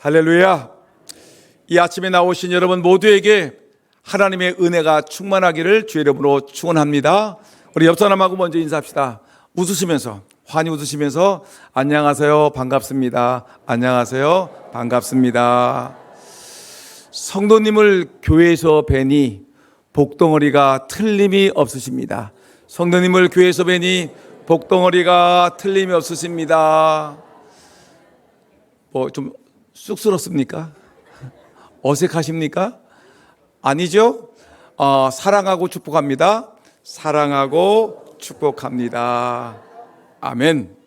할렐루야. 이 아침에 나오신 여러분 모두에게 하나님의 은혜가 충만하기를 주의 이름으로 축원합니다. 우리 옆 사람하고 먼저 인사합시다. 웃으시면서, 환히 웃으시면서 안녕하세요, 반갑습니다. 안녕하세요, 반갑습니다. 성도님을 교회에서 뵈니 복덩어리가 틀림이 없으십니다. 성도님을 교회에서 뵈니 복덩어리가 틀림이 없으십니다. 좀 쑥스럽습니까? 어색하십니까? 아니죠? 사랑하고 축복합니다. 사랑하고 축복합니다. 아멘.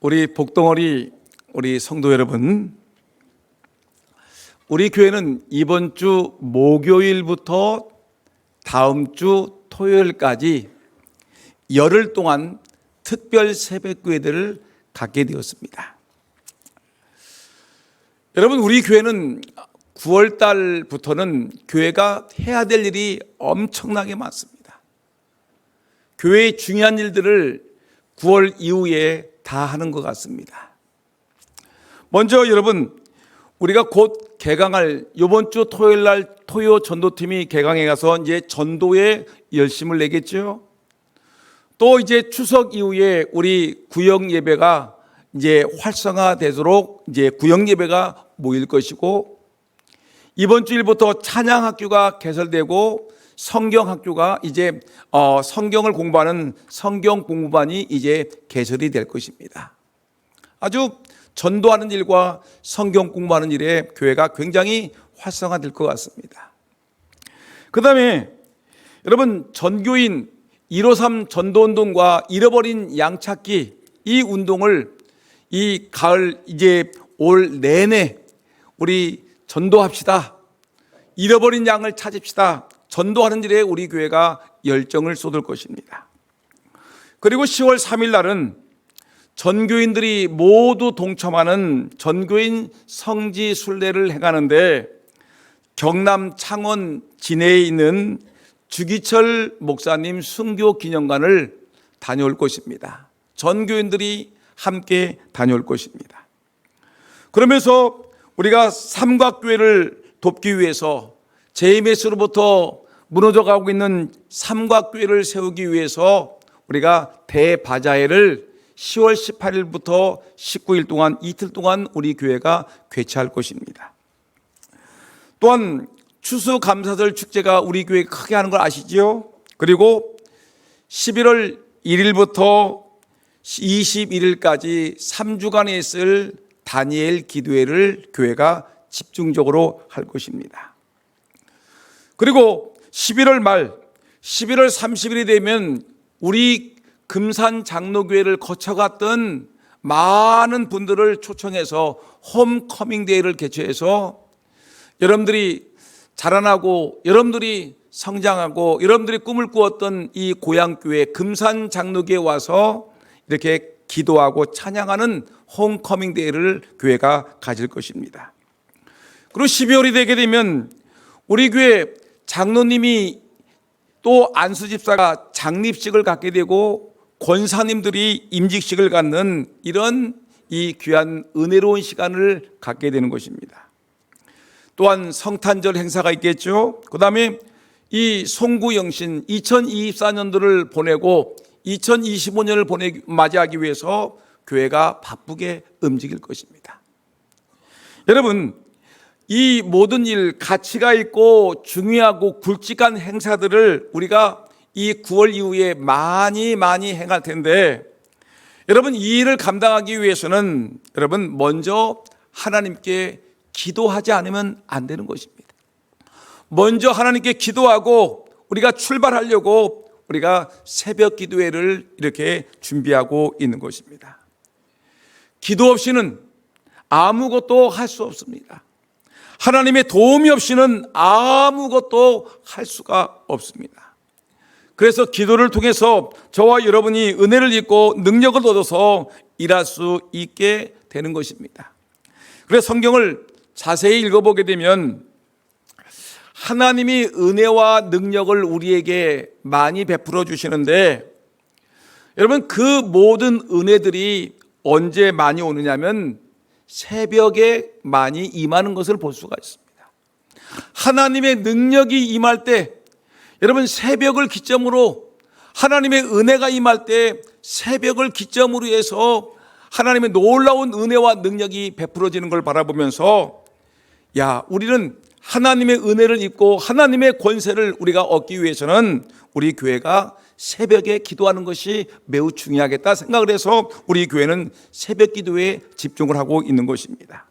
우리 복덩어리, 우리 성도 여러분, 우리 교회는 이번 주 목요일부터 다음 주 토요일까지 열흘 동안 특별 새벽교회들을 갖게 되었습니다. 여러분, 우리 교회는 9월 달부터는 교회가 해야 될 일이 엄청나게 많습니다. 교회의 중요한 일들을 9월 이후에 다 하는 것 같습니다. 먼저 여러분, 우리가 곧 개강할 이번 주 토요일 날 토요 전도팀이 개강해 가서 이제 전도에 열심을 내겠죠. 또 이제 추석 이후에 우리 구역 예배가 이제 활성화되도록 이제 구역 예배가 모일 것이고, 이번 주일부터 찬양학교가 개설되고 성경학교가 이제 성경을 공부하는 성경 공부반이 이제 개설이 될 것입니다. 아주 전도하는 일과 성경 공부하는 일에 교회가 굉장히 활성화될 것 같습니다. 그 다음에 여러분, 전교인 153 전도운동과 잃어버린 양 찾기, 이 운동을 이 가을 이제 올 내내 우리 전도합시다. 잃어버린 양을 찾읍시다. 전도하는 일에 우리 교회가 열정을 쏟을 것입니다. 그리고 10월 3일 날은 전교인들이 모두 동참하는 전교인 성지 순례를 행하는데, 경남 창원 진해에 있는 주기철 목사님 순교 기념관을 다녀올 것입니다. 전교인들이 함께 다녀올 것입니다. 그러면서 우리가 삼각교회를 돕기 위해서, JMS로부터 무너져가고 있는 삼각교회를 세우기 위해서 우리가 대바자회를 10월 18일부터 19일 동안 이틀 동안 우리 교회가 개최할 것입니다. 또한 추수감사절 축제가 우리 교회 크게 하는 걸 아시죠? 그리고 11월 1일부터 21일까지 3주간에 있을 다니엘 기도회를 교회가 집중적으로 할 것입니다. 그리고 11월 말 11월 30일이 되면 우리 금산 장로교회를 거쳐갔던 많은 분들을 초청해서 홈커밍 데이를 개최해서 여러분들이 자라나고 여러분들이 성장하고 여러분들이 꿈을 꾸었던 이 고향교회 금산 장로교회에 와서 이렇게 기도하고 찬양하는 홈커밍 데이를 교회가 가질 것입니다. 그리고 12월이 되게 되면 우리 교회 장로님이 또 안수집사가 장립식을 갖게 되고 권사님들이 임직식을 갖는 이런 이 귀한 은혜로운 시간을 갖게 되는 것입니다. 또한 성탄절 행사가 있겠죠. 그 다음에 이 송구영신 2024년도를 보내고 2025년을 맞이하기 위해서 교회가 바쁘게 움직일 것입니다. 여러분, 이 모든 일, 가치가 있고 중요하고 굵직한 행사들을 우리가 이 9월 이후에 많이 행할 텐데, 여러분, 이 일을 감당하기 위해서는 여러분 먼저 하나님께 기도하지 않으면 안 되는 것입니다. 먼저 하나님께 기도하고 우리가 출발하려고 우리가 새벽 기도회를 이렇게 준비하고 있는 것입니다. 기도 없이는 아무것도 할 수 없습니다. 하나님의 도움이 없이는 아무것도 할 수가 없습니다. 그래서 기도를 통해서 저와 여러분이 은혜를 입고 능력을 얻어서 일할 수 있게 되는 것입니다. 그래서 성경을 자세히 읽어보게 되면 하나님이 은혜와 능력을 우리에게 많이 베풀어 주시는데, 여러분 그 모든 은혜들이 언제 많이 오느냐면 새벽에 많이 임하는 것을 볼 수가 있습니다. 하나님의 능력이 임할 때, 여러분 새벽을 기점으로 하나님의 은혜가 임할 때 새벽을 기점으로 해서 하나님의 놀라운 은혜와 능력이 베풀어지는 걸 바라보면서 우리는 하나님의 은혜를 입고 하나님의 권세를 우리가 얻기 위해서는 우리 교회가 새벽에 기도하는 것이 매우 중요하겠다 생각을 해서 우리 교회는 새벽 기도에 집중을 하고 있는 것입니다.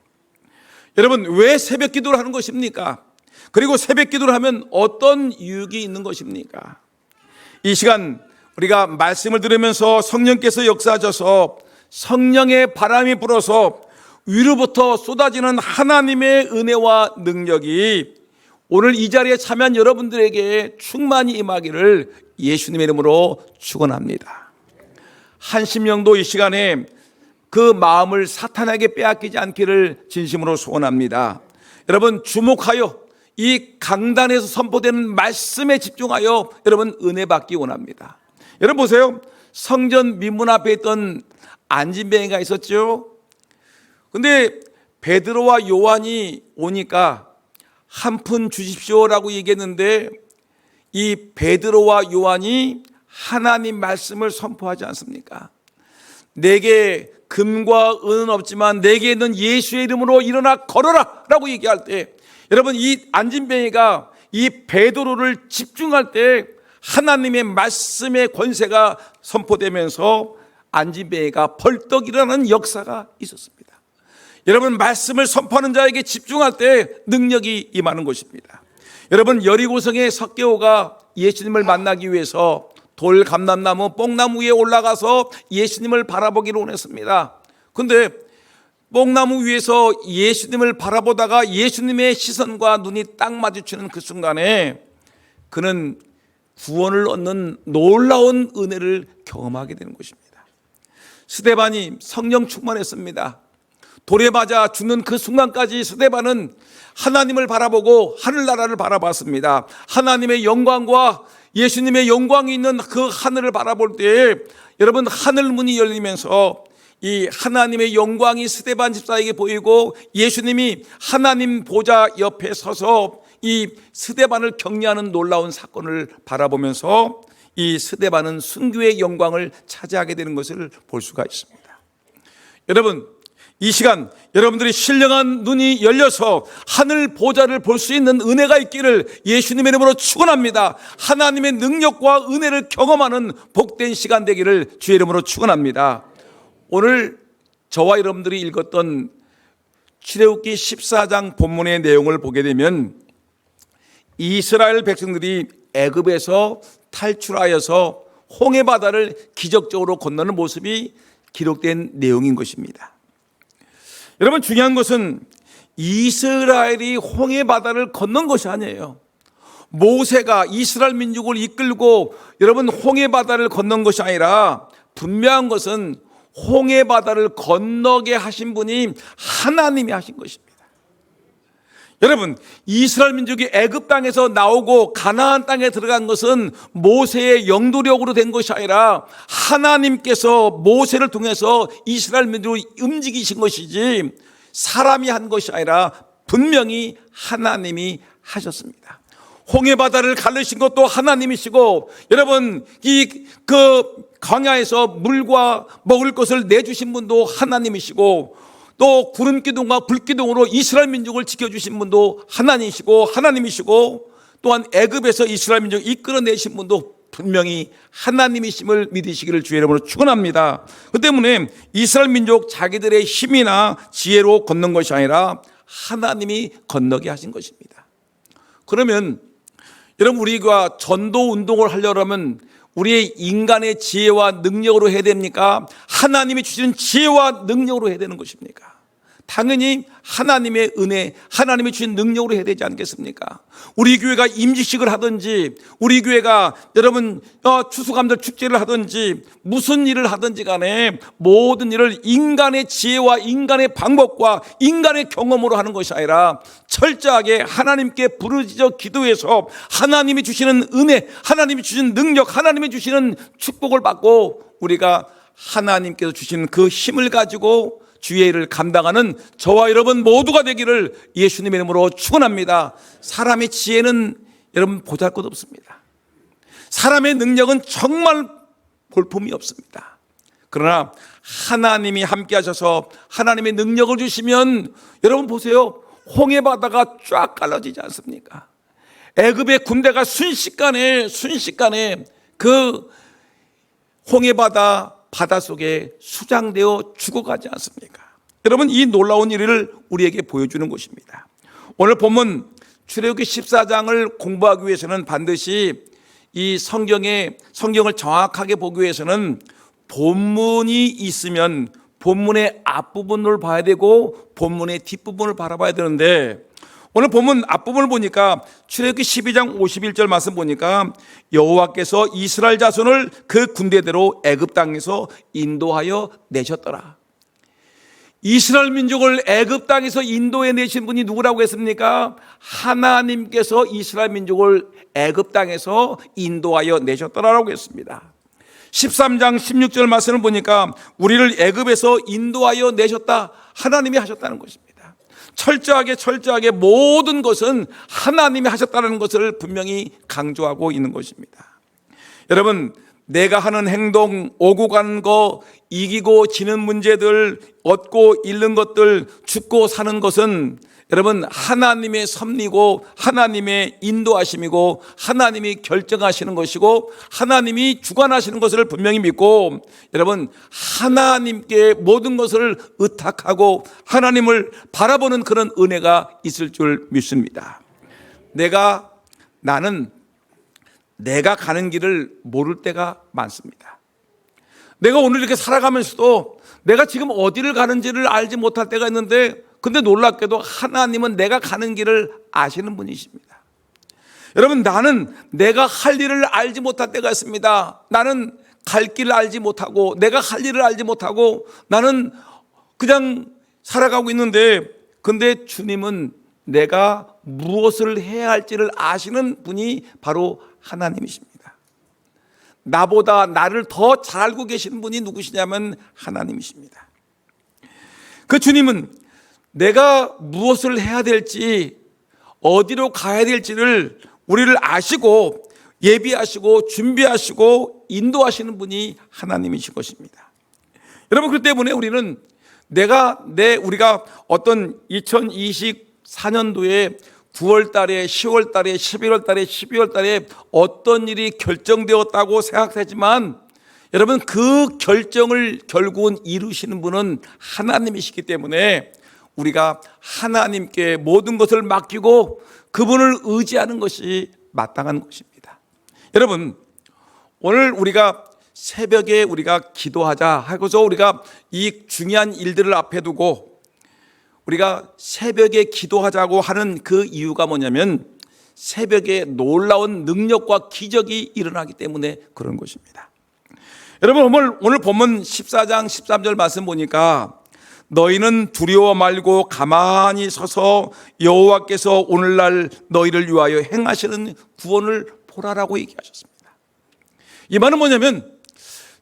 여러분, 왜 새벽 기도를 하는 것입니까? 그리고 새벽 기도를 하면 어떤 유익이 있는 것입니까? 이 시간 우리가 말씀을 들으면서 성령께서 역사하셔서 성령의 바람이 불어서 위로부터 쏟아지는 하나님의 은혜와 능력이 오늘 이 자리에 참여한 여러분들에게 충만히 임하기를 예수님의 이름으로 축원합니다. 한심령도 이 시간에 그 마음을 사탄에게 빼앗기지 않기를 진심으로 소원합니다. 여러분, 주목하여 이 강단에서 선포되는 말씀에 집중하여 여러분 은혜 받기 원합니다. 여러분 보세요. 성전 민문 앞에 있던 안진뱅이가 있었죠. 근데 베드로와 요한이 오니까 한 푼 주십시오라고 얘기했는데 이 베드로와 요한이 하나님 말씀을 선포하지 않습니까? 내게 금과 은은 없지만 내게 있는 예수의 이름으로 일어나 걸어라 라고 얘기할 때, 여러분 이 안진뱅이가 이 베드로를 집중할 때 하나님의 말씀의 권세가 선포되면서 안진뱅이가 벌떡 일어나는 역사가 있었습니다. 여러분, 말씀을 선포하는 자에게 집중할 때 능력이 임하는 것입니다. 여러분, 여리고성의 석개오가 예수님을 만나기 위해서 돌, 감람나무, 뽕나무 위에 올라가서 예수님을 바라보기를 원했습니다. 그런데 뽕나무 위에서 예수님을 바라보다가 예수님의 시선과 눈이 딱 마주치는 그 순간에 그는 구원을 얻는 놀라운 은혜를 경험하게 되는 것입니다. 스데반이 성령 충만했습니다. 돌에 맞아 죽는 그 순간까지 스데반은 하나님을 바라보고 하늘나라를 바라봤습니다. 하나님의 영광과 예수님의 영광이 있는 그 하늘을 바라볼 때 여러분 하늘 문이 열리면서 이 하나님의 영광이 스데반 집사에게 보이고 예수님이 하나님 보좌 옆에 서서 이 스데반을 격려하는 놀라운 사건을 바라보면서 이 스데반은 순교의 영광을 차지하게 되는 것을 볼 수가 있습니다. 여러분, 이 시간 여러분들이 신령한 눈이 열려서 하늘 보좌를 볼 수 있는 은혜가 있기를 예수님의 이름으로 축원합니다. 하나님의 능력과 은혜를 경험하는 복된 시간 되기를 주의 이름으로 축원합니다. 오늘 저와 여러분들이 읽었던 출애굽기 14장 본문의 내용을 보게 되면 이스라엘 백성들이 애굽에서 탈출하여서 홍해 바다를 기적적으로 건너는 모습이 기록된 내용인 것입니다. 여러분, 중요한 것은 이스라엘이 홍해 바다를 건넌 것이 아니에요. 모세가 이스라엘 민족을 이끌고 여러분 홍해 바다를 건넌 것이 아니라 분명한 것은 홍해 바다를 건너게 하신 분이 하나님이 하신 것입니다. 여러분, 이스라엘 민족이 애굽 땅에서 나오고 가나안 땅에 들어간 것은 모세의 영도력으로 된 것이 아니라 하나님께서 모세를 통해서 이스라엘 민족을 움직이신 것이지 사람이 한 것이 아니라 분명히 하나님이 하셨습니다. 홍해 바다를 가르신 것도 하나님이시고, 여러분 그 광야에서 물과 먹을 것을 내주신 분도 하나님이시고, 또 구름 기둥과 불 기둥으로 이스라엘 민족을 지켜주신 분도 하나님이시고, 또한 애굽에서 이스라엘 민족을 이끌어내신 분도 분명히 하나님이심을 믿으시기를 주의 이름으로 축원합니다. 그 때문에 이스라엘 민족 자기들의 힘이나 지혜로 건넌 것이 아니라 하나님이 건너게 하신 것입니다. 그러면 여러분, 우리가 전도 운동을 하려면 우리의 인간의 지혜와 능력으로 해야 됩니까? 하나님이 주시는 지혜와 능력으로 해야 되는 것입니까? 당연히 하나님의 은혜, 하나님이 주신 능력으로 해야 되지 않겠습니까? 우리 교회가 임직식을 하든지, 우리 교회가 여러분 추수감사 축제를 하든지 무슨 일을 하든지 간에 모든 일을 인간의 지혜와 인간의 방법과 인간의 경험으로 하는 것이 아니라 철저하게 하나님께 부르짖어 기도해서 하나님이 주시는 은혜, 하나님이 주신 능력, 하나님이 주시는 축복을 받고 우리가 하나님께서 주신 그 힘을 가지고 주의 일을 감당하는 저와 여러분 모두가 되기를 예수님의 이름으로 축원합니다. 사람의 지혜는 여러분 보잘것없습니다. 사람의 능력은 정말 볼품이 없습니다. 그러나 하나님이 함께 하셔서 하나님의 능력을 주시면 여러분 보세요. 홍해 바다가 쫙 갈라지지 않습니까? 애굽의 군대가 순식간에 그 홍해 바다 속에 수장되어 죽어가지 않습니까? 여러분, 이 놀라운 일을 우리에게 보여주는 것입니다. 오늘 본문 출애굽기 14장을 공부하기 위해서는 반드시 이 성경을 정확하게 보기 위해서는 본문이 있으면 본문의 앞부분을 봐야 되고 본문의 뒷부분을 바라봐야 되는데, 오늘 본문 앞부분을 보니까 출애굽기 12장 51절 말씀 보니까 여호와께서 이스라엘 자손을 그 군대대로 애굽 땅에서 인도하여 내셨더라. 이스라엘 민족을 애굽 땅에서 인도해 내신 분이 누구라고 했습니까? 하나님께서 이스라엘 민족을 애굽 땅에서 인도하여 내셨더라라고 했습니다. 13장 16절 말씀을 보니까 우리를 애굽에서 인도하여 내셨다, 하나님이 하셨다는 것입니다. 철저하게 모든 것은 하나님이 하셨다는 것을 분명히 강조하고 있는 것입니다. 여러분, 내가 하는 행동, 오고 가는 거, 이기고 지는 문제들, 얻고 잃는 것들, 죽고 사는 것은 여러분 하나님의 섭리고 하나님의 인도하심이고 하나님이 결정하시는 것이고 하나님이 주관하시는 것을 분명히 믿고, 여러분 하나님께 모든 것을 의탁하고 하나님을 바라보는 그런 은혜가 있을 줄 믿습니다. 나는 내가 가는 길을 모를 때가 많습니다. 내가 오늘 이렇게 살아가면서도 내가 지금 어디를 가는지를 알지 못할 때가 있는데, 근데 놀랍게도 하나님은 내가 가는 길을 아시는 분이십니다. 여러분, 나는 내가 할 일을 알지 못할 때가 있습니다. 나는 갈 길을 알지 못하고 내가 할 일을 알지 못하고 나는 그냥 살아가고 있는데, 근데 주님은 내가 무엇을 해야 할지를 아시는 분이 바로 하나님이십니다. 나보다 나를 더 잘 알고 계시는 분이 누구시냐면 하나님이십니다. 그 주님은 내가 무엇을 해야 될지, 어디로 가야 될지를 우리를 아시고 예비하시고 준비하시고 인도하시는 분이 하나님이신 것입니다. 여러분, 그 때문에 우리가 어떤 2024년도에 9월 달에, 10월 달에, 11월 달에, 12월 달에 어떤 일이 결정되었다고 생각하지만, 여러분 그 결정을 결국은 이루시는 분은 하나님이시기 때문에 우리가 하나님께 모든 것을 맡기고 그분을 의지하는 것이 마땅한 것입니다. 여러분, 오늘 우리가 새벽에 우리가 기도하자 하고서 우리가 이 중요한 일들을 앞에 두고 우리가 새벽에 기도하자고 하는 그 이유가 뭐냐면 새벽에 놀라운 능력과 기적이 일어나기 때문에 그런 것입니다. 여러분, 오늘 본문 14장 13절 말씀 보니까 너희는 두려워 말고 가만히 서서 여호와께서 오늘날 너희를 위하여 행하시는 구원을 보라라고 얘기하셨습니다. 이 말은 뭐냐면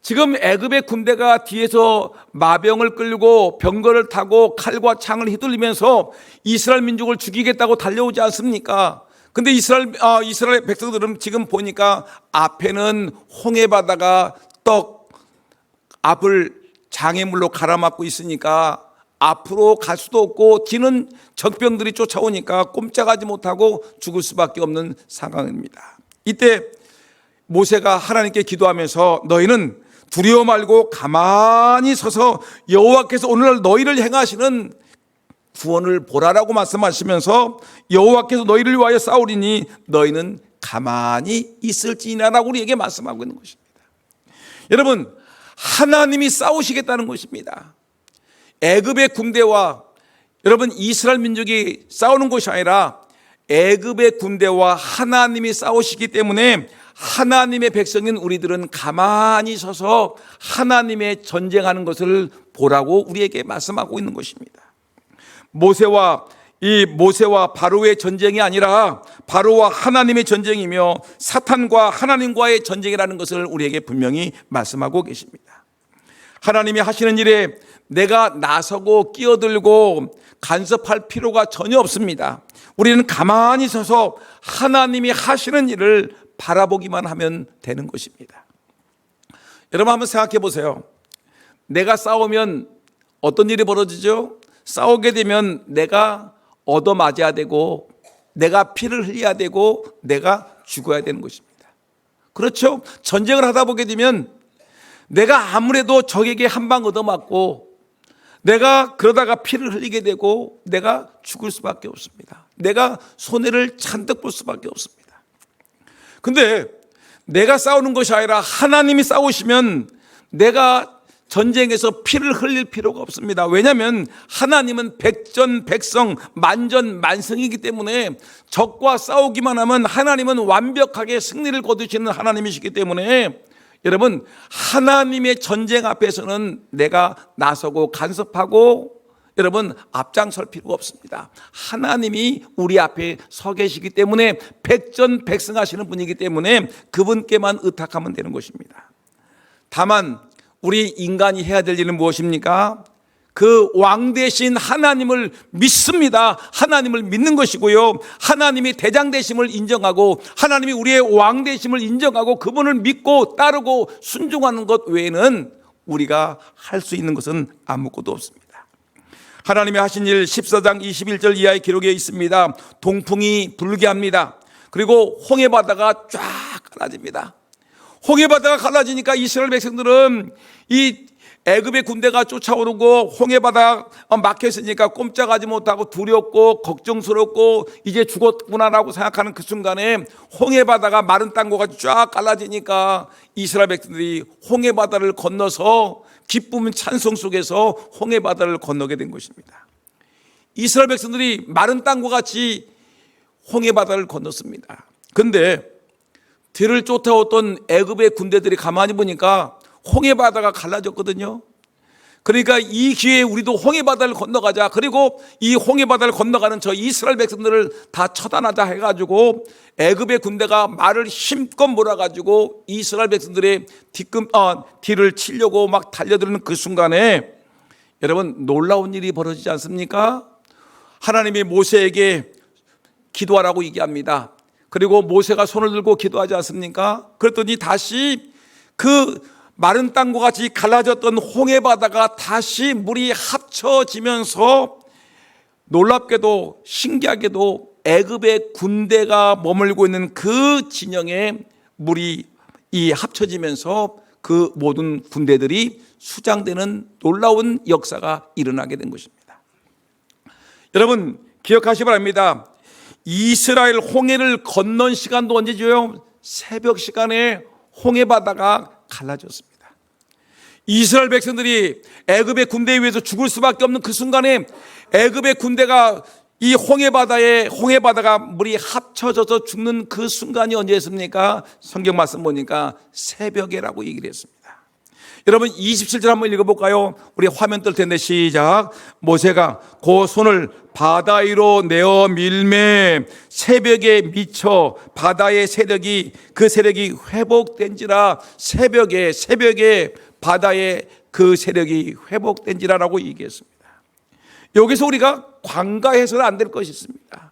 지금 애굽의 군대가 뒤에서 마병을 끌고 병거를 타고 칼과 창을 휘둘리면서 이스라엘 민족을 죽이겠다고 달려오지 않습니까? 근데 이스라엘 백성들은 지금 보니까 앞에는 홍해 바다가 떡 앞을 장애물로 가라막고 있으니까 앞으로 갈 수도 없고 뒤는 적병들이 쫓아오니까 꼼짝하지 못하고 죽을 수밖에 없는 상황입니다. 이때 모세가 하나님께 기도하면서 너희는 두려워 말고 가만히 서서 여호와께서 오늘날 너희를 행하시는 구원을 보라라고 말씀하시면서 여호와께서 너희를 위하여 싸우리니 너희는 가만히 있을지니라라고 우리에게 말씀하고 있는 것입니다. 여러분, 하나님이 싸우시겠다는 것입니다. 애굽의 군대와 여러분 이스라엘 민족이 싸우는 것이 아니라 애굽의 군대와 하나님이 싸우시기 때문에 하나님의 백성인 우리들은 가만히 서서 하나님의 전쟁하는 것을 보라고 우리에게 말씀하고 있는 것입니다. 모세와 바로의 전쟁이 아니라 바로와 하나님의 전쟁이며 사탄과 하나님과의 전쟁이라는 것을 우리에게 분명히 말씀하고 계십니다. 하나님이 하시는 일에 내가 나서고 끼어들고 간섭할 필요가 전혀 없습니다. 우리는 가만히 서서 하나님이 하시는 일을 바라보기만 하면 되는 것입니다. 여러분 한번 생각해 보세요. 내가 싸우면 어떤 일이 벌어지죠? 싸우게 되면 내가 얻어맞아야 되고 내가 피를 흘려야 되고 내가 죽어야 되는 것입니다. 그렇죠? 전쟁을 하다 보게 되면 내가 아무래도 적에게 한 방 얻어맞고 내가 그러다가 피를 흘리게 되고 내가 죽을 수밖에 없습니다. 내가 손해를 잔뜩 볼 수밖에 없습니다. 근데 내가 싸우는 것이 아니라 하나님이 싸우시면 내가 전쟁에서 피를 흘릴 필요가 없습니다. 왜냐하면 하나님은 백전백성 만전만승이기 때문에 적과 싸우기만 하면 하나님은 완벽하게 승리를 거두시는 하나님이시기 때문에 여러분, 하나님의 전쟁 앞에서는 내가 나서고 간섭하고 여러분 앞장설 필요가 없습니다. 하나님이 우리 앞에 서 계시기 때문에 백전백승하시는 분이기 때문에 그분께만 의탁하면 되는 것입니다. 다만 우리 인간이 해야 될 일은 무엇입니까? 그 왕 대신 하나님을 믿습니다. 하나님을 믿는 것이고요, 하나님이 대장 되심을 인정하고 하나님이 우리의 왕 되심을 인정하고 그분을 믿고 따르고 순종하는 것 외에는 우리가 할 수 있는 것은 아무것도 없습니다. 하나님이 하신 일 14장 21절 이하의 기록에 있습니다. 동풍이 불게 합니다. 그리고 홍해바다가 쫙 갈라집니다. 홍해바다가 갈라지니까 이스라엘 백성들은 이 애굽의 군대가 쫓아오고 홍해바다 막혀 있으니까 꼼짝하지 못하고 두렵고 걱정스럽고 이제 죽었구나라고 생각하는 그 순간에 홍해바다가 마른 땅과 같이 쫙 갈라지니까 이스라엘 백성들이 홍해바다를 건너서 기쁨 찬송 속에서 홍해바다를 건너게 된 것입니다. 이스라엘 백성들이 마른 땅과 같이 홍해바다를 건넜습니다. 그런데 뒤를 쫓아왔던 애굽의 군대들이 가만히 보니까 홍해바다가 갈라졌거든요. 그러니까 이 기회에 우리도 홍해바다를 건너가자. 그리고 이 홍해바다를 건너가는 저 이스라엘 백성들을 다 처단하자 해가지고 애굽의 군대가 말을 힘껏 몰아가지고 이스라엘 백성들의 뒤를 치려고 막 달려드는 그 순간에 여러분 놀라운 일이 벌어지지 않습니까? 하나님이 모세에게 기도하라고 얘기합니다. 그리고 모세가 손을 들고 기도하지 않습니까? 그랬더니 다시 그 마른 땅과 같이 갈라졌던 홍해바다가 다시 물이 합쳐지면서 놀랍게도 신기하게도 애굽의 군대가 머물고 있는 그 진영에 물이 합쳐지면서 그 모든 군대들이 수장되는 놀라운 역사가 일어나게 된 것입니다. 여러분 기억하시기 바랍니다. 이스라엘 홍해를 건넌 시간도 언제죠? 새벽 시간에 홍해바다가 갈라졌습니다. 이스라엘 백성들이 애굽의 군대에 의해서 죽을 수밖에 없는 그 순간에 애굽의 군대가 이 홍해바다가 물이 합쳐져서 죽는 그 순간이 언제였습니까? 성경 말씀 보니까 새벽에라고 얘기를 했습니다. 여러분 27절 한번 읽어볼까요? 우리 화면 뜰 텐데 시작. 모세가 그 손을 바다 위로 내어 밀매 새벽에 미쳐 바다의 세력이 회복된지라. 새벽에 바다의 그 세력이 회복된지라라고 얘기했습니다. 여기서 우리가 관가해서는 안 될 것이 있습니다.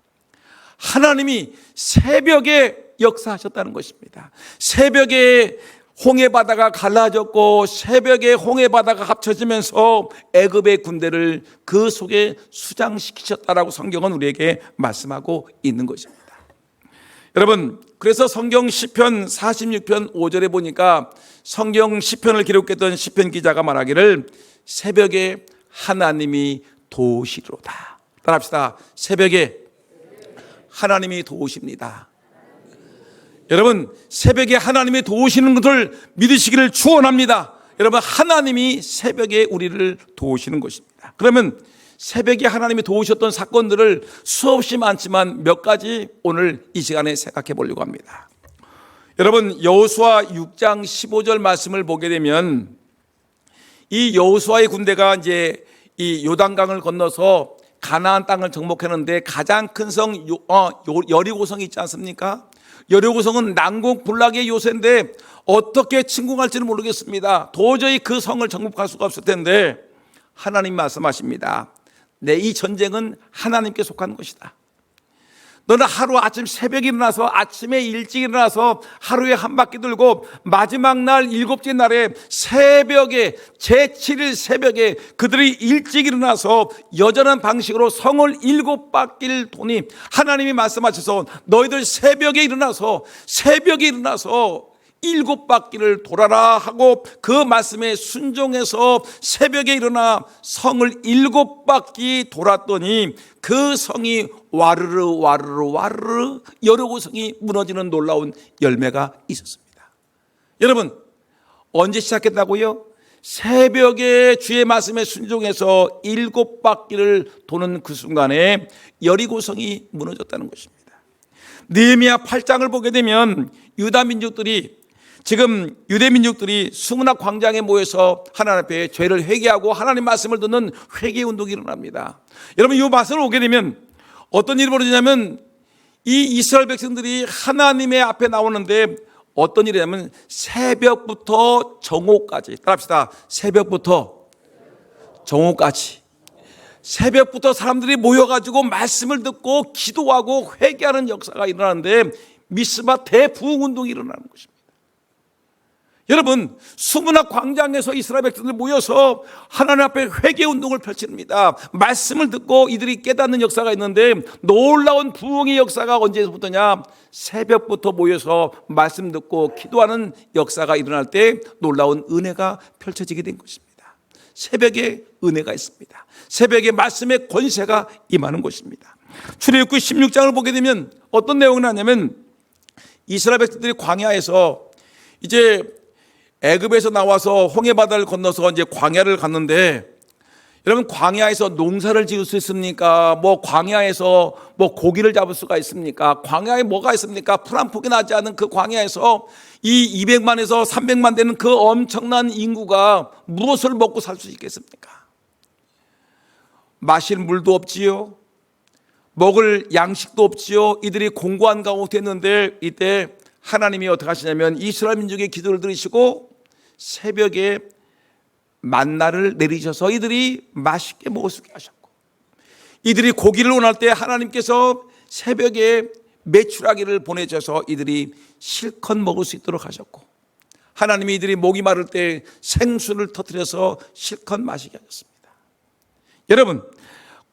하나님이 새벽에 역사하셨다는 것입니다. 새벽에 홍해바다가 갈라졌고 새벽에 홍해바다가 합쳐지면서 애굽의 군대를 그 속에 수장시키셨다라고 성경은 우리에게 말씀하고 있는 것입니다. 여러분 그래서 성경 시편 46편 5절에 보니까 성경 시편을 기록했던 시편 기자가 말하기를 새벽에 하나님이 도우시리로다. 따라합시다. 새벽에 하나님이 도우십니다. 여러분 새벽에 하나님이 도우시는 것을 믿으시기를 축원합니다. 여러분 하나님이 새벽에 우리를 도우시는 것입니다. 그러면 새벽에 하나님이 도우셨던 사건들을 수없이 많지만 몇 가지 오늘 이 시간에 생각해 보려고 합니다. 여러분 여호수아 6장 15절 말씀을 보게 되면 이 여호수아의 군대가 이제 이 요단강을 건너서 가나안 땅을 정복했는데 가장 큰 성 여리고성이 있지 않습니까? 여리고성은 난공불락의 요새인데 어떻게 침공할지는 모르겠습니다. 도저히 그 성을 정복할 수가 없을 텐데 하나님 말씀하십니다. 내 이 전쟁은 하나님께 속한 것이다. 너는 하루 아침 새벽에 일어나서 아침에 일찍 일어나서 하루에 한 바퀴 돌고 마지막 날 일곱째 날에 새벽에 제7일 새벽에 그들이 일찍 일어나서 여전한 방식으로 성을 7바퀴를 도니 하나님이 말씀하셔서 너희들 새벽에 일어나서 7바퀴를 돌아라 하고 그 말씀에 순종해서 새벽에 일어나 성을 7바퀴 돌았더니 그 성이 와르르 여리고성이 무너지는 놀라운 열매가 있었습니다. 여러분, 언제 시작했다고요? 새벽에 주의 말씀에 순종해서 7바퀴를 도는 그 순간에 여리고성이 무너졌다는 것입니다. 느헤미야 8장을 보게 되면 지금 유대 민족들이 수문학 광장에 모여서 하나님 앞에 죄를 회개하고 하나님 말씀을 듣는 회개 운동이 일어납니다. 여러분, 이 말씀을 오게 되면 어떤 일이 벌어지냐면 이 이스라엘 백성들이 하나님의 앞에 나오는데 어떤 일이냐면 새벽부터 정오까지, 따라합시다. 새벽부터 정오까지, 새벽부터 사람들이 모여가지고 말씀을 듣고 기도하고 회개하는 역사가 일어나는데 미스바 대부흥 운동이 일어나는 것입니다. 여러분, 수문학 광장에서 이스라엘 백성들 모여서 하나님 앞에 회개 운동을 펼칩니다. 말씀을 듣고 이들이 깨닫는 역사가 있는데 놀라운 부흥의 역사가 언제부터냐? 새벽부터 모여서 말씀 듣고 기도하는 역사가 일어날 때 놀라운 은혜가 펼쳐지게 된 것입니다. 새벽에 은혜가 있습니다. 새벽에 말씀의 권세가 임하는 것입니다. 출애굽기 16장을 보게 되면 어떤 내용이 나냐면 이스라엘 백성들이 광야에서 이제 애굽에서 나와서 홍해바다를 건너서 이제 광야를 갔는데, 여러분, 광야에서 농사를 지을 수 있습니까? 광야에서 고기를 잡을 수가 있습니까? 광야에 뭐가 있습니까? 풀 한 폭이 나지 않은 그 광야에서 이 200만에서 300만 되는 그 엄청난 인구가 무엇을 먹고 살 수 있겠습니까? 마실 물도 없지요. 먹을 양식도 없지요. 이들이 공고한 가운데 했는데 이때 하나님이 어떻게 하시냐면 이스라엘 민족의 기도를 들으시고 새벽에 만나를 내리셔서 이들이 맛있게 먹을 수 있게 하셨고, 이들이 고기를 원할 때 하나님께서 새벽에 메추라기를 보내셔서 이들이 실컷 먹을 수 있도록 하셨고, 하나님이 이들이 목이 마를 때 생수를 터뜨려서 실컷 마시게 하셨습니다. 여러분,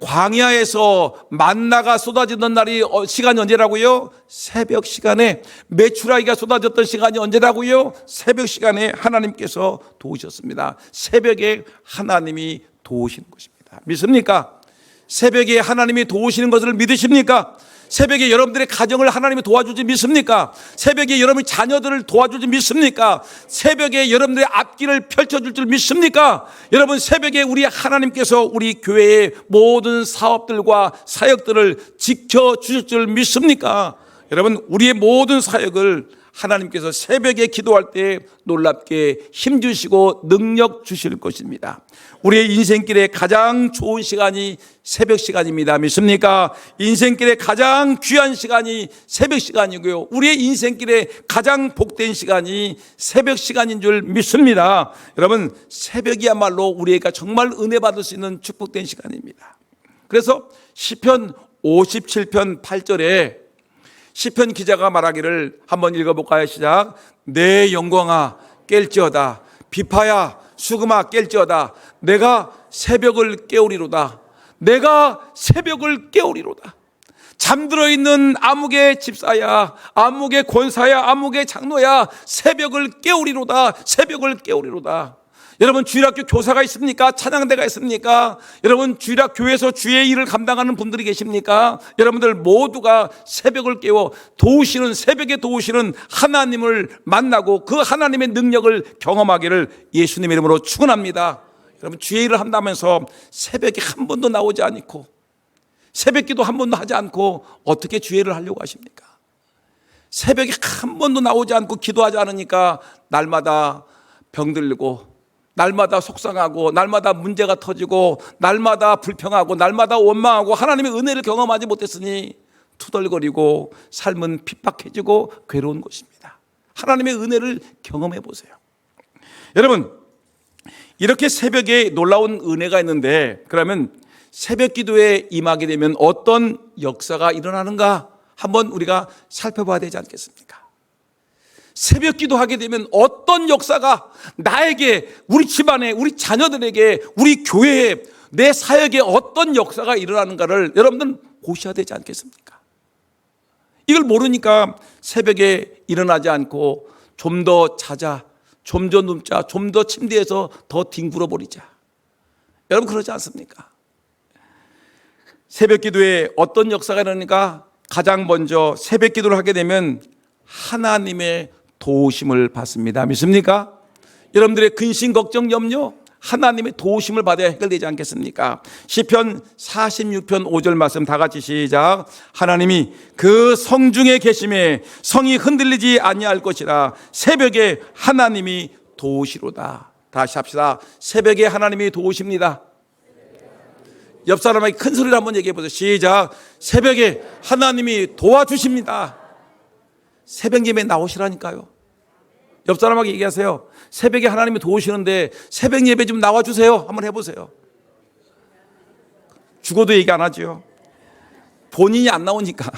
광야에서 만나가 쏟아지던 날이 시간이 언제라고요? 새벽 시간에. 메추라기가 쏟아졌던 시간이 언제라고요? 새벽 시간에 하나님께서 도우셨습니다. 새벽에 하나님이 도우시는 것입니다. 믿습니까? 새벽에 하나님이 도우시는 것을 믿으십니까? 새벽에 여러분들의 가정을 하나님이 도와주지 믿습니까? 새벽에 여러분의 자녀들을 도와주지 믿습니까? 새벽에 여러분들의 앞길을 펼쳐줄 줄 믿습니까? 여러분, 새벽에 우리 하나님께서 우리 교회의 모든 사업들과 사역들을 지켜주실 줄 믿습니까? 여러분, 우리의 모든 사역을 하나님께서 새벽에 기도할 때 놀랍게 힘주시고 능력 주실 것입니다. 우리의 인생길에 가장 좋은 시간이 새벽 시간입니다. 믿습니까? 인생길에 가장 귀한 시간이 새벽 시간이고요, 우리의 인생길에 가장 복된 시간이 새벽 시간인 줄 믿습니다. 여러분, 새벽이야말로 우리가 정말 은혜 받을 수 있는 축복된 시간입니다. 그래서 시편 57편 8절에 시편 기자가 말하기를 한번 읽어볼까요? 시작. 내 영광아 깰지어다. 비파야 수금아 깰지어다. 내가 새벽을 깨우리로다. 내가 새벽을 깨우리로다. 잠들어 있는 암흑의 집사야, 암흑의 권사야, 암흑의 장로야, 새벽을 깨우리로다. 새벽을 깨우리로다. 여러분, 주일학교 교사가 있습니까? 찬양대가 있습니까? 여러분, 주일학 교회에서 주의 일을 감당하는 분들이 계십니까? 여러분들 모두가 새벽을 깨워 도우시는, 새벽에 도우시는 하나님을 만나고 그 하나님의 능력을 경험하기를 예수님의 이름으로 축원합니다. 여러분, 주의 일을 한다면서 새벽에 한 번도 나오지 않고 새벽 기도 한 번도 하지 않고 어떻게 주의 일을 하려고 하십니까? 새벽에 한 번도 나오지 않고 기도하지 않으니까 날마다 병들고, 날마다 속상하고, 날마다 문제가 터지고, 날마다 불평하고, 날마다 원망하고, 하나님의 은혜를 경험하지 못했으니 투덜거리고 삶은 핍박해지고 괴로운 것입니다. 하나님의 은혜를 경험해 보세요. 여러분, 이렇게 새벽에 놀라운 은혜가 있는데, 그러면 새벽 기도에 임하게 되면 어떤 역사가 일어나는가 한번 우리가 살펴봐야 되지 않겠습니까? 새벽 기도하게 되면 어떤 역사가 나에게, 우리 집안에, 우리 자녀들에게, 우리 교회에, 내 사역에 어떤 역사가 일어나는가를 여러분들은 보셔야 되지 않겠습니까? 이걸 모르니까 새벽에 일어나지 않고 좀 더 자자, 좀 더 눕자, 좀 더 침대에서 더 뒹굴어 버리자. 여러분 그러지 않습니까? 새벽 기도에 어떤 역사가 일어나니까 가장 먼저 새벽 기도를 하게 되면 하나님의 도우심을 받습니다. 믿습니까? 여러분들의 근심, 걱정, 염려, 하나님의 도우심을 받아야 해결되지 않겠습니까? 시편 46편 5절 말씀 다 같이 시작. 하나님이 그 성중에 계심에 성이 흔들리지 아니할 것이라. 새벽에 하나님이 도우시로다. 다시 합시다. 새벽에 하나님이 도우십니다. 옆 사람에게 큰 소리로 한번 얘기해 보세요. 시작. 새벽에 하나님이 도와주십니다. 새벽 예배 나오시라니까요. 옆 사람에게 얘기하세요. 새벽에 하나님이 도우시는데 새벽 예배 좀 나와주세요. 한번 해보세요. 죽어도 얘기 안 하죠. 본인이 안 나오니까,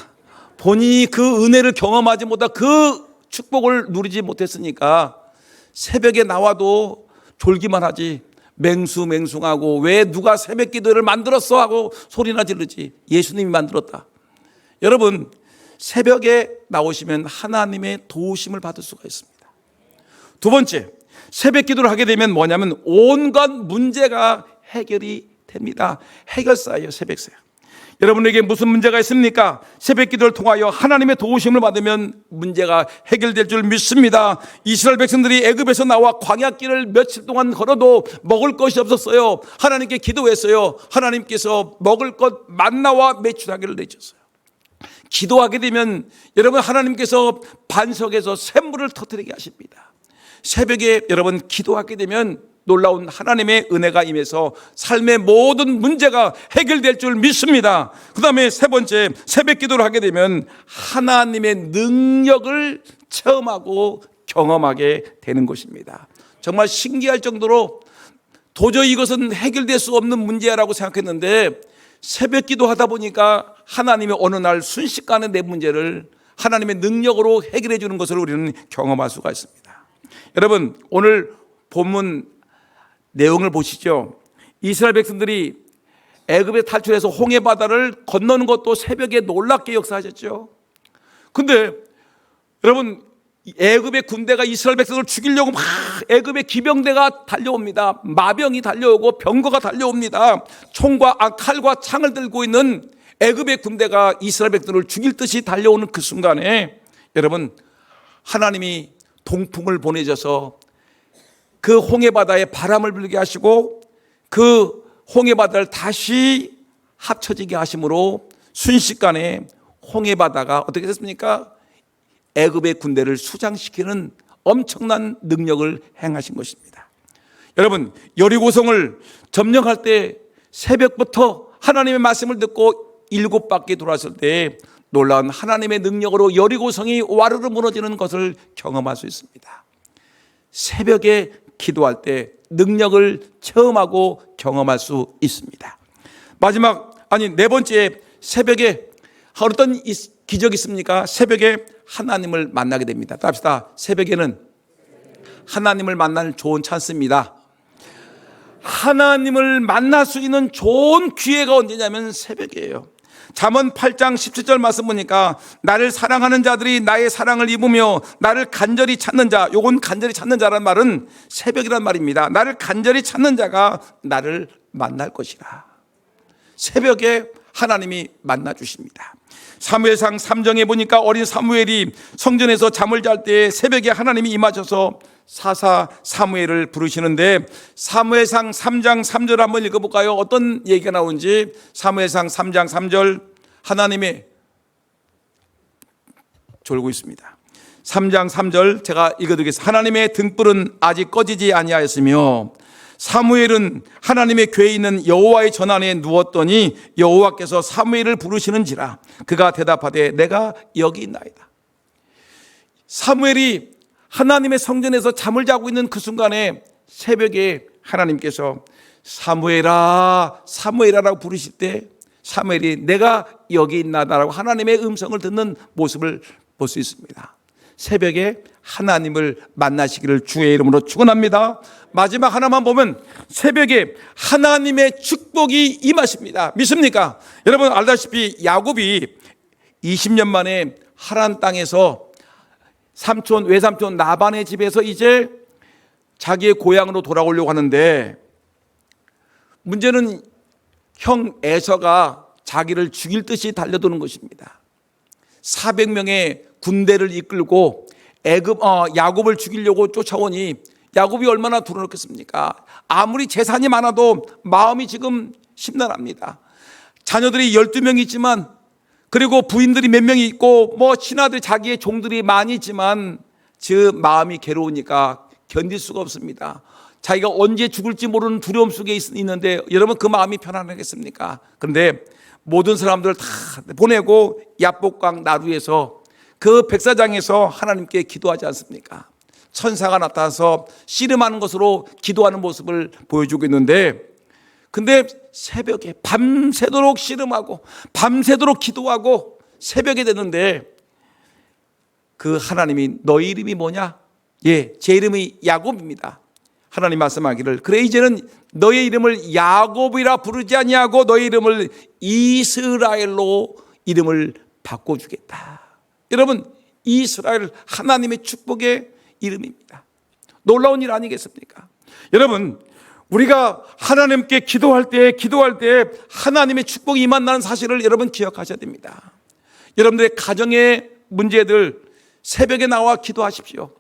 본인이 그 은혜를 경험하지 못하, 그 축복을 누리지 못했으니까 새벽에 나와도 졸기만 하지, 맹수맹숭하고 왜 누가 새벽 기도를 만들었어 하고 소리나 지르지. 예수님이 만들었다. 여러분, 새벽에 나오시면 하나님의 도우심을 받을 수가 있습니다. 두 번째, 새벽 기도를 하게 되면 뭐냐면 온갖 문제가 해결이 됩니다. 해결사예요, 새벽사. 여러분에게 무슨 문제가 있습니까? 새벽 기도를 통하여 하나님의 도우심을 받으면 문제가 해결될 줄 믿습니다. 이스라엘 백성들이 애굽에서 나와 광야길을 며칠 동안 걸어도 먹을 것이 없었어요. 하나님께 기도했어요. 하나님께서 먹을 것 만나와 메추라기를 내주셨어요. 기도하게 되면 여러분 하나님께서 반석에서 샘물을 터뜨리게 하십니다. 새벽에 여러분 기도하게 되면 놀라운 하나님의 은혜가 임해서 삶의 모든 문제가 해결될 줄 믿습니다. 그 다음에 세 번째, 새벽 기도를 하게 되면 하나님의 능력을 체험하고 경험하게 되는 것입니다. 정말 신기할 정도로 도저히 이것은 해결될 수 없는 문제라고 생각했는데 새벽 기도하다 보니까 하나님이 어느 날 순식간에 내 문제를 하나님의 능력으로 해결해 주는 것을 우리는 경험할 수가 있습니다. 여러분, 오늘 본문 내용을 보시죠. 이스라엘 백성들이 애굽에 탈출해서 홍해 바다를 건너는 것도 새벽에 놀랍게 역사하셨죠. 근데 여러분, 애굽의 군대가 이스라엘 백성을 죽이려고 막 애굽의 기병대가 달려옵니다. 마병이 달려오고 병거가 달려옵니다. 총과 칼과 창을 들고 있는 애굽의 군대가 이스라엘 백성을 죽일 듯이 달려오는 그 순간에 여러분, 하나님이 동풍을 보내셔서 그 홍해바다에 바람을 불게 하시고 그 홍해바다를 다시 합쳐지게 하심으로 순식간에 홍해바다가 어떻게 됐습니까? 애굽의 군대를 수장시키는 엄청난 능력을 행하신 것입니다. 여러분, 여리고성을 점령할 때 새벽부터 하나님의 말씀을 듣고 7바퀴 돌았을 때 놀라운 하나님의 능력으로 여리고성이 와르르 무너지는 것을 경험할 수 있습니다. 새벽에 기도할 때 능력을 체험하고 경험할 수 있습니다. 네 번째, 새벽에 어떤 기적이 있습니까? 새벽에 하나님을 만나게 됩니다. 합시다. 새벽에는 하나님을 만날 좋은 찬스입니다. 하나님을 만날 수 있는 좋은 기회가 언제냐면 새벽이에요. 잠언 8장 17절 말씀 보니까 나를 사랑하는 자들이 나의 사랑을 입으며 나를 간절히 찾는 자, 요건 간절히 찾는 자란 말은 새벽이란 말입니다. 나를 간절히 찾는 자가 나를 만날 것이라. 새벽에 하나님이 만나 주십니다. 사무엘상 3장에 보니까 어린 사무엘이 성전에서 잠을 잘 때 새벽에 하나님이 임하셔서 사사 사무엘을 부르시는데 사무엘상 3장 3절 한번 읽어볼까요? 어떤 얘기가 나오는지. 사무엘상 3장 3절 하나님의 졸고 있습니다. 3장 3절 제가 읽어드리겠습니다. 하나님의 등불은 아직 꺼지지 아니하였으며 사무엘은 하나님의 궤에 있는 여호와의 전안에 누웠더니 여호와께서 사무엘을 부르시는지라 그가 대답하되 내가 여기 있나이다. 사무엘이 하나님의 성전에서 잠을 자고 있는 그 순간에 새벽에 하나님께서 사무엘아 사무엘아라고 부르실 때 사무엘이 내가 여기 있나다라고 하나님의 음성을 듣는 모습을 볼 수 있습니다. 새벽에 하나님을 만나시기를 주의 이름으로 축원합니다. 마지막 하나만 보면 새벽에 하나님의 축복이 임하십니다. 믿습니까? 여러분 알다시피 야곱이 20년 만에 하란 땅에서 외삼촌 라반의 집에서 이제 자기의 고향으로 돌아오려고 하는데 문제는 형 에서가 자기를 죽일 듯이 달려드는 것입니다. 400명의 군대를 이끌고 야곱을 죽이려고 쫓아오니 야곱이 얼마나 두려웠겠습니까? 아무리 재산이 많아도 마음이 지금 심란합니다. 자녀들이 12명 있지만 그리고 부인들이 몇 명이 있고 신하들 자기의 종들이 많이 있지만 그 마음이 괴로우니까 견딜 수가 없습니다. 자기가 언제 죽을지 모르는 두려움 속에 있는데 여러분 그 마음이 편안하겠습니까? 그런데 모든 사람들을 다 보내고 야복강 나루에서 그 백사장에서 하나님께 기도하지 않습니까? 천사가 나타나서 씨름하는 것으로 기도하는 모습을 보여주고 있는데 근데 새벽에 밤새도록 씨름하고 밤새도록 기도하고 새벽에 됐는데 그 하나님이 너희 이름이 뭐냐? 제 이름이 야곱입니다. 하나님 말씀하기를 그래 이제는 너의 이름을 야곱이라 부르지 아니하고 너의 이름을 이스라엘로 이름을 바꿔주겠다. 여러분 이스라엘 하나님의 축복의 이름입니다. 놀라운 일 아니겠습니까? 여러분 우리가 하나님께 기도할 때 하나님의 축복이 임한다는 사실을 여러분 기억하셔야 됩니다. 여러분들의 가정의 문제들 새벽에 나와 기도하십시오.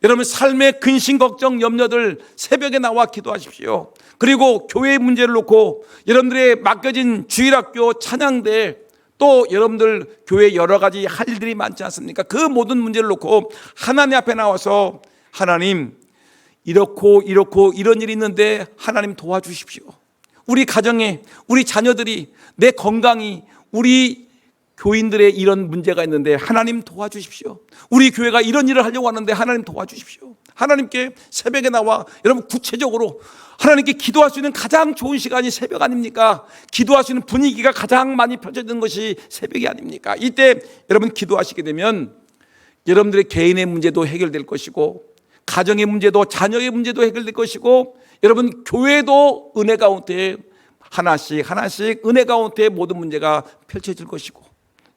여러분 삶의 근심 걱정 염려들 새벽에 나와 기도하십시오. 그리고 교회의 문제를 놓고 여러분들의 맡겨진 주일학교 찬양대 또 여러분들 교회 여러 가지 할 일들이 많지 않습니까? 그 모든 문제를 놓고 하나님 앞에 나와서 하나님 이렇고 이런 일이 있는데 하나님 도와주십시오. 우리 가정에 우리 자녀들이 내 건강이 우리 교인들의 이런 문제가 있는데 하나님 도와주십시오. 우리 교회가 이런 일을 하려고 하는데 하나님 도와주십시오. 하나님께 새벽에 나와 여러분 구체적으로 하나님께 기도할 수 있는 가장 좋은 시간이 새벽 아닙니까? 기도할 수 있는 분위기가 가장 많이 펼쳐지는 것이 새벽이 아닙니까? 이때 여러분 기도하시게 되면 여러분들의 개인의 문제도 해결될 것이고 가정의 문제도 자녀의 문제도 해결될 것이고 여러분 교회도 은혜 가운데 하나씩 은혜 가운데 모든 문제가 펼쳐질 것이고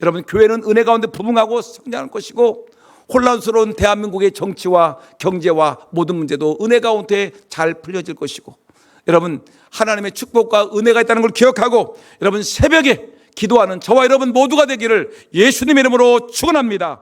여러분 교회는 은혜 가운데 부흥하고 성장할 것이고 혼란스러운 대한민국의 정치와 경제와 모든 문제도 은혜 가운데 잘 풀려질 것이고 여러분 하나님의 축복과 은혜가 있다는 걸 기억하고 여러분 새벽에 기도하는 저와 여러분 모두가 되기를 예수님의 이름으로 축원합니다.